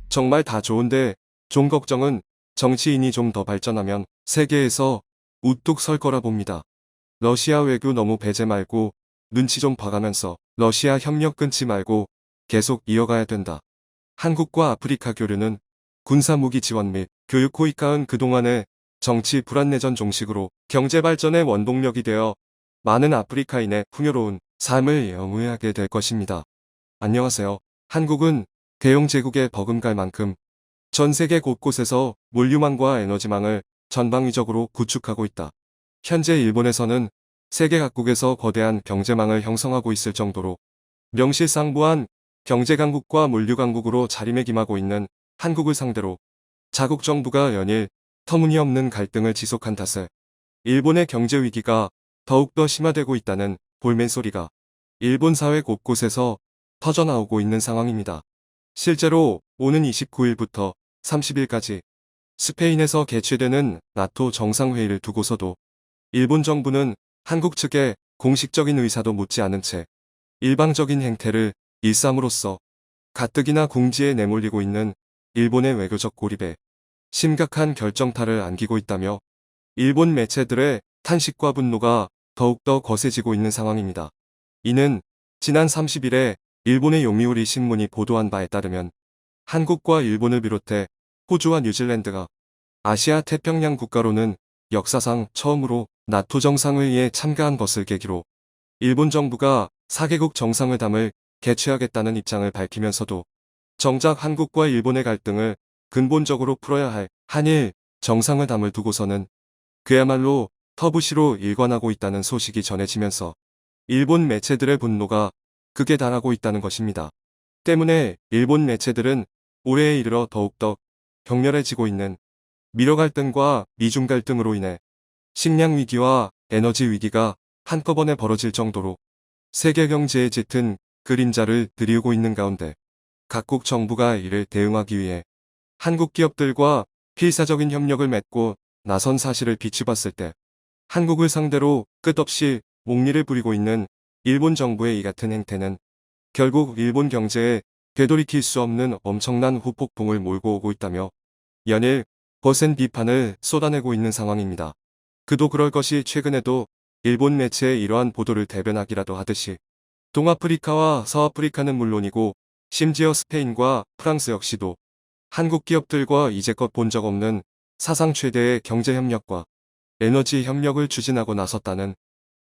정말 다 좋은데 좀 걱정은 정치인이 좀 더 발전하면 세계에서 우뚝 설 거라 봅니다. 러시아 외교 너무 배제 말고 눈치 좀 봐가면서 러시아 협력 끊지 말고 계속 이어가야 된다. 한국과 아프리카 교류는 군사무기 지원 및 교육 호의가은 그동안의 정치 불안내전 종식으로 경제 발전의 원동력이 되어 많은 아프리카인의 풍요로운 삶을 영위하게 될 것입니다. 안녕하세요. 한국은 대영 제국에 버금갈 만큼 전 세계 곳곳에서 물류망과 에너지망을 전방위적으로 구축하고 있다. 현재 일본에서는 세계 각국에서 거대한 경제망을 형성하고 있을 정도로 명실상부한 경제강국과 물류강국으로 자리매김하고 있는 한국을 상대로 자국 정부가 연일 터무니없는 갈등을 지속한 탓에 일본의 경제 위기가 더욱더 심화되고 있다는 볼멘소리가 일본 사회 곳곳에서 터져나오고 있는 상황입니다. 실제로 오는 29일부터 30일까지 스페인에서 개최되는 나토 정상회의를 두고서도 일본 정부는 한국 측에 공식적인 의사도 묻지 않은 채 일방적인 행태를 일삼으로써 가뜩이나 궁지에 내몰리고 있는 일본의 외교적 고립에 심각한 결정타를 안기고 있다며 일본 매체들의 탄식과 분노가 더욱더 거세지고 있는 상황입니다. 이는 지난 30일에 일본의 요미우리 신문이 보도한 바에 따르면 한국과 일본을 비롯해 호주와 뉴질랜드가 아시아 태평양 국가로는 역사상 처음으로 나토 정상회의에 참가한 것을 계기로 일본 정부가 4개국 정상회담을 개최하겠다는 입장을 밝히면서도 정작 한국과 일본의 갈등을 근본적으로 풀어야 할 한일 정상회담을 두고서는 그야말로 터부시로 일관하고 있다는 소식이 전해지면서 일본 매체들의 분노가 극에 달하고 있다는 것입니다. 때문에 일본 매체들은 올해에 이르러 더욱더 격렬해지고 있는 미러 갈등과 미중 갈등으로 인해 식량 위기와 에너지 위기가 한꺼번에 벌어질 정도로 세계 경제에 짙은 그림자를 드리우고 있는 가운데 각국 정부가 이를 대응하기 위해 한국 기업들과 필사적인 협력을 맺고 나선 사실을 비추봤을 때 한국을 상대로 끝없이 목리를 부리고 있는 일본 정부의 이 같은 행태는 결국 일본 경제에 되돌이킬 수 없는 엄청난 후폭풍을 몰고 오고 있다며 연일 거센 비판을 쏟아내고 있는 상황입니다. 그도 그럴 것이 최근에도 일본 매체의 이러한 보도를 대변하기라도 하듯이 동아프리카와 서아프리카는 물론이고 심지어 스페인과 프랑스 역시도 한국 기업들과 이제껏 본 적 없는 사상 최대의 경제협력과 에너지 협력을 추진하고 나섰다는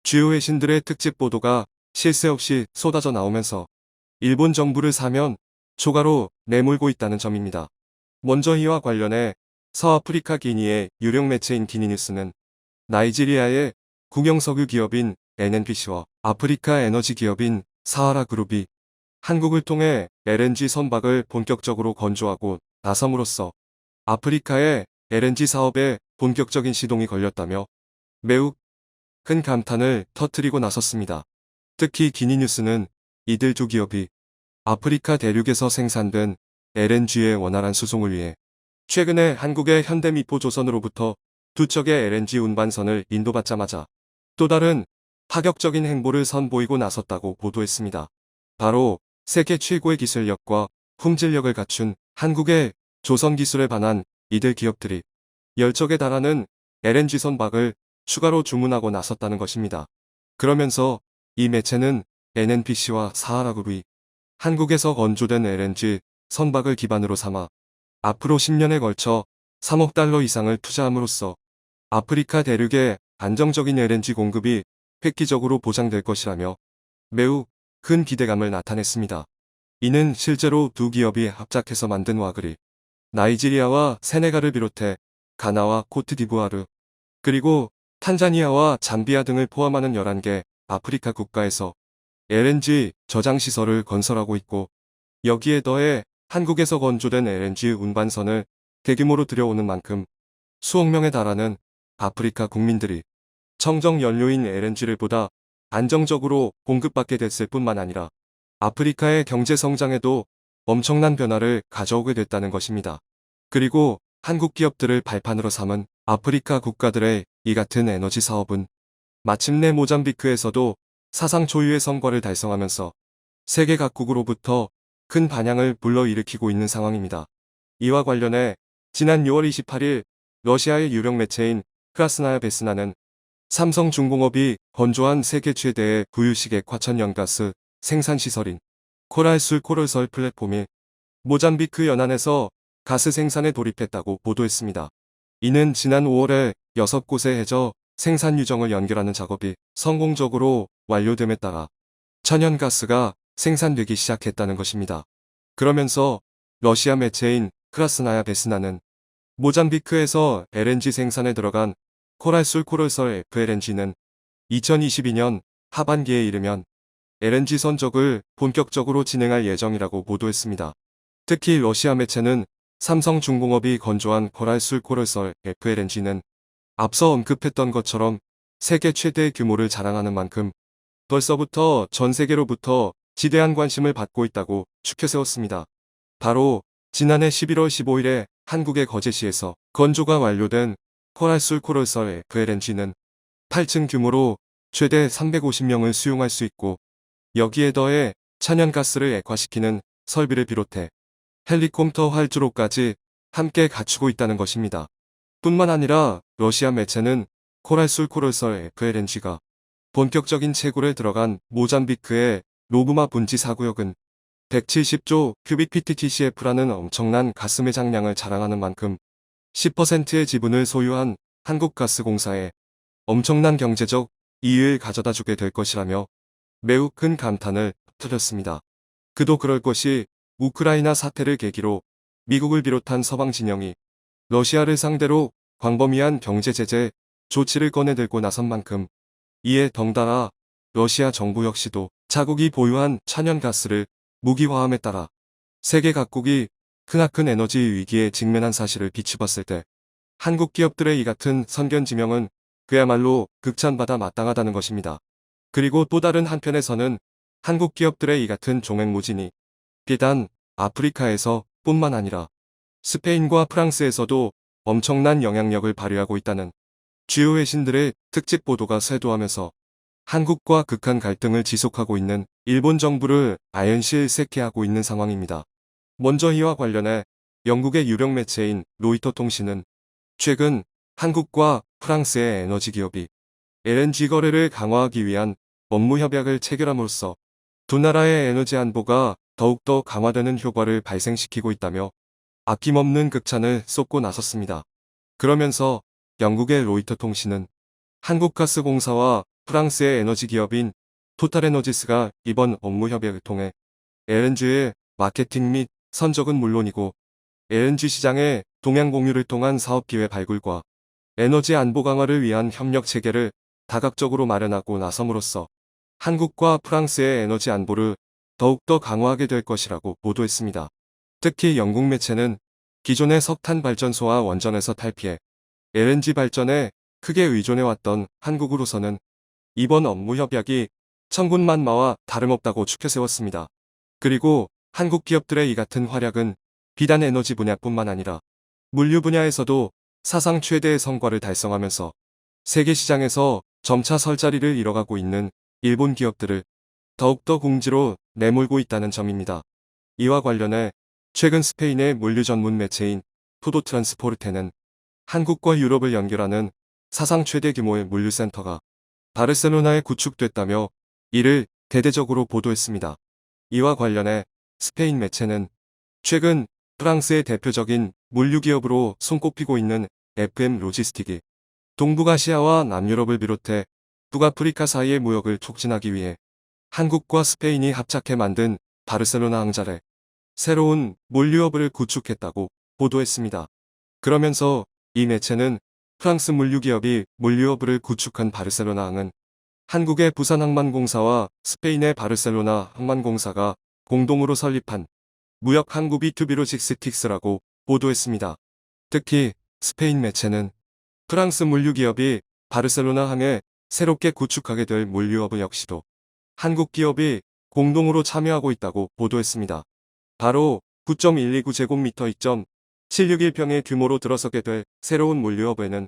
주요 외신들의 특집 보도가 쉴 새 없이 쏟아져 나오면서 일본 정부를 사면 초가로 내몰고 있다는 점입니다. 먼저 이와 관련해 서아프리카 기니의 유력 매체인 기니뉴스는 나이지리아의 국영석유 기업인 NNPC와 아프리카 에너지 기업인 사하라그룹이 한국을 통해 LNG 선박을 본격적으로 건조하고 나섬으로써 아프리카의 LNG 사업에 본격적인 시동이 걸렸다며 매우 큰 감탄을 터뜨리고 나섰습니다. 특히 기니뉴스는 이들 두 기업이 아프리카 대륙에서 생산된 LNG의 원활한 수송을 위해 최근에 한국의 현대미포조선으로부터 두 척의 LNG 운반선을 인도받자마자 또 다른 파격적인 행보를 선보이고 나섰다고 보도했습니다. 바로 세계 최고의 기술력과 품질력을 갖춘 한국의 조선 기술에 반한 이들 기업들이 10척에 달하는 LNG 선박을 추가로 주문하고 나섰다는 것입니다. 그러면서 이 매체는 NNPC와 사하라그룹이 한국에서 건조된 LNG 선박을 기반으로 삼아 앞으로 10년에 걸쳐 3억 달러 이상을 투자함으로써 아프리카 대륙의 안정적인 LNG 공급이 획기적으로 보장될 것이라며 매우 큰 기대감을 나타냈습니다. 이는 실제로 두 기업이 합작해서 만든 와그리, 나이지리아와 세네갈을 비롯해 가나와 코트디부아르, 그리고 탄자니아와 잠비아 등을 포함하는 11개 아프리카 국가에서 LNG 저장시설을 건설하고 있고 여기에 더해 한국에서 건조된 LNG 운반선을 대규모로 들여오는 만큼 수억 명에 달하는 아프리카 국민들이 청정 연료인 LNG를 보다 안정적으로 공급받게 됐을 뿐만 아니라 아프리카의 경제 성장에도 엄청난 변화를 가져오게 됐다는 것입니다. 그리고 한국 기업들을 발판으로 삼은 아프리카 국가들의 이 같은 에너지 사업은 마침내 모잠비크에서도 사상 초유의 성과를 달성하면서 세계 각국으로부터 큰 반향을 불러일으키고 있는 상황입니다. 이와 관련해 지난 6월 28일 러시아의 유력 매체인 크라스나야 베스나는 삼성중공업이 건조한 세계 최대의 구유식 액화천연가스 생산시설인 코랄술 코럴설 플랫폼인 모잠비크 연안에서 가스 생산에 돌입했다고 보도했습니다. 이는 지난 5월에 6곳의 해저 생산 유정을 연결하는 작업이 성공적으로 완료됨에 따라 천연가스가 생산되기 시작했다는 것입니다. 그러면서 러시아 매체인 크라스나야 베스나는 모잠비크에서 LNG 생산에 들어간 코랄술 코럴설 FLNG는 2022년 하반기에 이르면 LNG 선적을 본격적으로 진행할 예정이라고 보도했습니다. 특히 러시아 매체는 삼성중공업이 건조한 코랄술 코럴설 FLNG는 앞서 언급했던 것처럼 세계 최대 규모를 자랑하는 만큼 벌써부터 전 세계로부터 지대한 관심을 받고 있다고 추켜세웠습니다. 바로 지난해 11월 15일에 한국의 거제시에서 건조가 완료된 코랄술 코럴설 FLNG는 8층 규모로 최대 350명을 수용할 수 있고 여기에 더해 천연가스를 액화시키는 설비를 비롯해 헬리콥터 활주로까지 함께 갖추고 있다는 것입니다. 뿐만 아니라 러시아 매체는 코랄술 코럴설 FLNG가 본격적인 채굴에 들어간 모잠비크의 로브마 분지 4구역은 170조 큐빅PTTCF라는 엄청난 가스 매장량을 자랑하는 만큼 10%의 지분을 소유한 한국가스공사에 엄청난 경제적 이익을 가져다 주게 될 것이라며 매우 큰 감탄을 터뜨렸습니다. 그도 그럴 것이 우크라이나 사태를 계기로 미국을 비롯한 서방 진영이 러시아를 상대로 광범위한 경제 제재 조치를 꺼내들고 나선 만큼 이에 덩달아 러시아 정부 역시도 자국이 보유한 천연가스를 무기화함에 따라 세계 각국이 크나큰 에너지 위기에 직면한 사실을 비추었을 때 한국 기업들의 이 같은 선견 지명은 그야말로 극찬받아 마땅하다는 것입니다. 그리고 또 다른 한편에서는 한국 기업들의 이 같은 종횡무진이 비단 아프리카에서 뿐만 아니라 스페인과 프랑스에서도 엄청난 영향력을 발휘하고 있다는 주요 외신들의 특집 보도가 쇄도하면서 한국과 극한 갈등을 지속하고 있는 일본 정부를 아연실색해하고 있는 상황입니다. 먼저 이와 관련해 영국의 유력 매체인 로이터 통신은 최근 한국과 프랑스의 에너지 기업이 LNG 거래를 강화하기 위한 업무 협약을 체결함으로써 두 나라의 에너지 안보가 더욱더 강화되는 효과를 발생시키고 있다며 아낌없는 극찬을 쏟고 나섰습니다. 그러면서 영국의 로이터 통신은 한국가스공사와 프랑스의 에너지 기업인 토탈에너지스가 이번 업무 협약을 통해 LNG의 마케팅 및 선적은 물론이고 LNG 시장의 동향 공유를 통한 사업 기회 발굴과 에너지 안보 강화를 위한 협력 체계를 다각적으로 마련하고 나섬으로써 한국과 프랑스의 에너지 안보를 더욱더 강화하게 될 것이라고 보도했습니다. 특히 영국 매체는 기존의 석탄 발전소와 원전에서 탈피해 LNG 발전에 크게 의존해왔던 한국으로서는 이번 업무 협약이 천군만마와 다름없다고 추켜세웠습니다. 그리고 한국 기업들의 이 같은 활약은 비단 에너지 분야뿐만 아니라 물류 분야에서도 사상 최대의 성과를 달성하면서 세계 시장에서 점차 설 자리를 잃어가고 있는 일본 기업들을 더욱더 궁지로 내몰고 있다는 점입니다. 이와 관련해 최근 스페인의 물류 전문 매체인 푸도 트란스포르테는 한국과 유럽을 연결하는 사상 최대 규모의 물류센터가 바르셀로나에 구축됐다며 이를 대대적으로 보도했습니다. 이와 관련해 스페인 매체는 최근 프랑스의 대표적인 물류기업으로 손꼽히고 있는 FM 로지스틱이 동북아시아와 남유럽을 비롯해 북아프리카 사이의 무역을 촉진하기 위해 한국과 스페인이 합작해 만든 바르셀로나 항잘에 새로운 물류업을 구축했다고 보도했습니다. 그러면서 이 매체는 프랑스 물류기업이 물류업을 구축한 바르셀로나 항은 한국의 부산항만공사와 스페인의 바르셀로나 항만공사가 공동으로 설립한 무역 항구 B2B 로지스틱스라고 보도했습니다. 특히 스페인 매체는 프랑스 물류기업이 바르셀로나 항에 새롭게 구축하게 될 물류업 역시도 한국 기업이 공동으로 참여하고 있다고 보도했습니다. 바로 9.129제곱미터 2.761평의 규모로 들어서게 될 새로운 물류업에는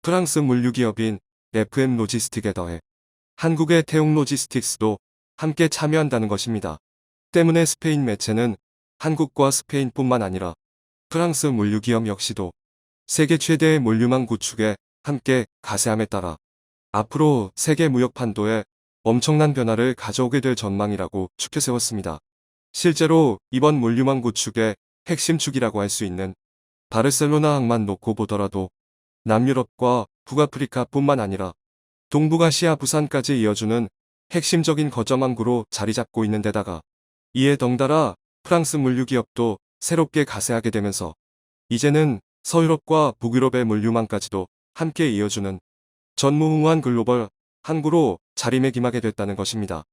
프랑스 물류기업인 FM 로지스틱에 더해 한국의 태웅 로지스틱스도 함께 참여한다는 것입니다. 때문에 스페인 매체는 한국과 스페인뿐만 아니라 프랑스 물류기업 역시도 세계 최대의 물류망 구축에 함께 가세함에 따라 앞으로 세계 무역 판도에 엄청난 변화를 가져오게 될 전망이라고 추켜 세웠습니다. 실제로 이번 물류망 구축의 핵심 축이라고 할 수 있는 바르셀로나 항만 놓고 보더라도 남유럽과 북아프리카뿐만 아니라 동북아시아 부산까지 이어주는 핵심적인 거점 항구로 자리 잡고 있는 데다가 이에 덩달아 프랑스 물류기업도 새롭게 가세하게 되면서 이제는 서유럽과 북유럽의 물류망까지도 함께 이어주는 전무후무한 글로벌 항구로 자리매김하게 됐다는 것입니다.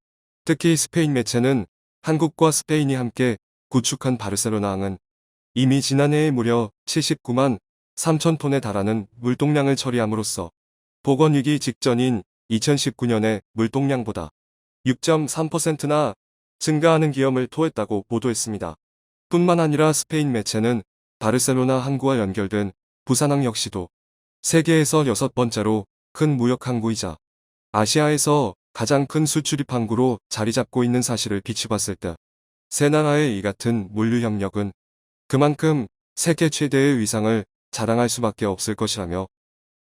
특히 스페인 매체는 한국과 스페인이 함께 구축한 바르셀로나 항은 이미 지난해에 무려 79만 3천 톤에 달하는 물동량을 처리함으로써 보건위기 직전인 2019년의 물동량보다 6.3%나 증가하는 기염을 토했다고 보도했습니다. 뿐만 아니라 스페인 매체는 바르셀로나 항구와 연결된 부산항 역시도 세계에서 6번째로 큰 무역 항구이자 아시아에서 가장 큰 수출입 항구로 자리 잡고 있는 사실을 비추봤을 때 세 나라의 이 같은 물류 협력은 그만큼 세계 최대의 위상을 자랑할 수밖에 없을 것이라며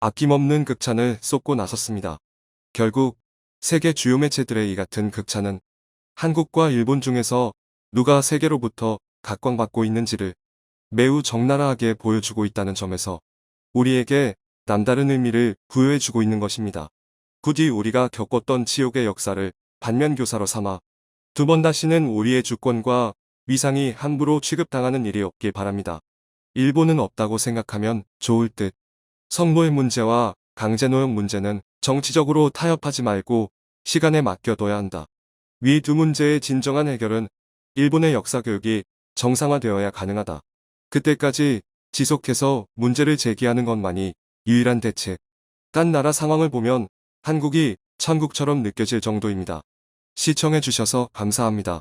아낌없는 극찬을 쏟고 나섰습니다. 결국 세계 주요 매체들의 이 같은 극찬은 한국과 일본 중에서 누가 세계로부터 각광받고 있는지를 매우 적나라하게 보여주고 있다는 점에서 우리에게 남다른 의미를 부여해주고 있는 것입니다. 부디 우리가 겪었던 지옥의 역사를 반면교사로 삼아 두 번 다시는 우리의 주권과 위상이 함부로 취급당하는 일이 없길 바랍니다. 일본은 없다고 생각하면 좋을 듯. 성노예 문제와 강제노역 문제는 정치적으로 타협하지 말고 시간에 맡겨둬야 한다. 위 두 문제의 진정한 해결은 일본의 역사교육이 정상화되어야 가능하다. 그때까지 지속해서 문제를 제기하는 것만이 유일한 대책. 딴 나라 상황을 보면 한국이 천국처럼 느껴질 정도입니다. 시청해주셔서 감사합니다.